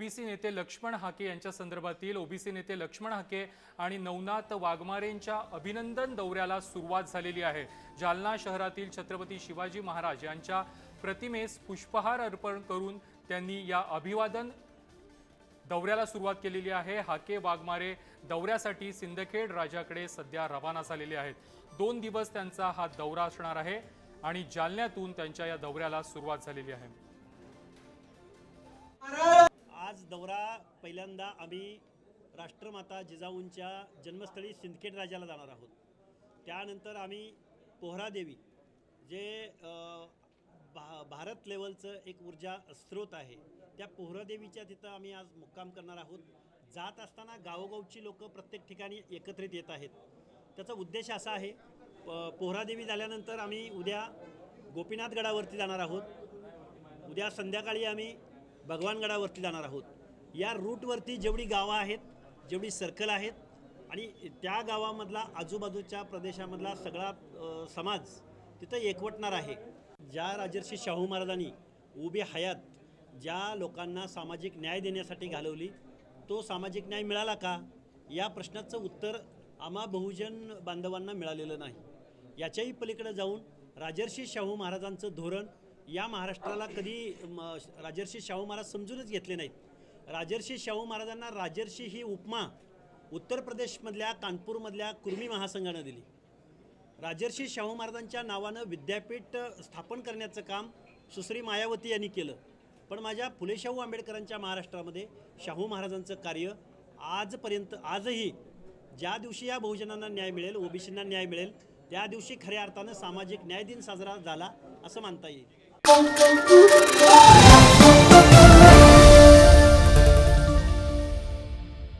OBC नेते लक्ष्मण हाके यांच्या संदर्भातील ओबीसी नेते लक्ष्मण हाके आणि नवनाथ वाघमारेंच्या अभिनंदन दौऱ्याला सुरुवात झालेली आहे। जालना शहरातील छत्रपती शिवाजी महाराज यांच्या प्रतिमेस पुष्पहार अर्पण करून त्यांनी या अभिवादन दौऱ्याला सुरुवात केलेली आहे। हाके वाघमारे दौऱ्यासाठी सिंदखेड राजाकडे सध्या रवाना झालेले आहेत। 2 दिवस त्यांचा हा दौरा असणार आहे आणि जालन्यातून त्यांच्या या दौऱ्याला सुरुवात झालेली आहे। आज दौरा पहिल्यांदा आम्ही राष्ट्रमाता जिजाऊंच्या जन्मस्थळी सिंदखेड राजाला जाणार आहोत। त्यानंतर आम्ही पोहरादेवी जे भारत लेवलचं एक ऊर्जा स्रोत आहे त्या पोहरादेवीच्या तिथं आम्ही आज मुक्काम करणार आहोत। जात असताना गावोगावची लोक प्रत्येक ठिकाणी एकत्रित येत आहेत। त्याचा उद्देश असा आहे, पोहरादेवी झाल्यानंतर आम्ही उद्या गोपीनाथगडावरती जाणार आहोत। उद्या संध्याकाळी आम्ही भगवानगडावरती जाणार आहोत। या रूटवरती जेवढी गावं आहेत, जेवढी सर्कल आहेत आणि त्या गावामधला आजूबाजूच्या प्रदेशामधला सगळा समाज तिथं एकवटणार आहे। ज्या राजर्षी शाहू महाराजांनी उभी हयात ज्या लोकांना सामाजिक न्याय देण्यासाठी घालवली, तो सामाजिक न्याय मिळाला का या प्रश्नाचं उत्तर आम्हा बहुजन बांधवांना मिळालेलं नाही। याच्याही पलीकडे जाऊन राजर्षी शाहू महाराजांचं धोरण या महाराष्ट्राला कधी राजर्षी शाहू महाराज समजूनच घेतले नाहीत। राजर्षी शाहू महाराजांना राजर्षी ही उपमा उत्तर प्रदेशमधल्या कानपूरमधल्या कुर्मी महासंघानं दिली। राजर्षी शाहू महाराजांच्या नावानं विद्यापीठ स्थापन करण्याचं काम सुश्री मायावती यांनी केलं। पण माझ्या फुले शाहू आंबेडकरांच्या महाराष्ट्रामध्ये शाहू महाराजांचं कार्य आजपर्यंत आजही ज्या दिवशी या बहुजनांना न्याय मिळेल, ओबीसींना न्याय मिळेल, त्या दिवशी खऱ्या अर्थानं सामाजिक न्याय दिन साजरा झाला असं मानता येईल।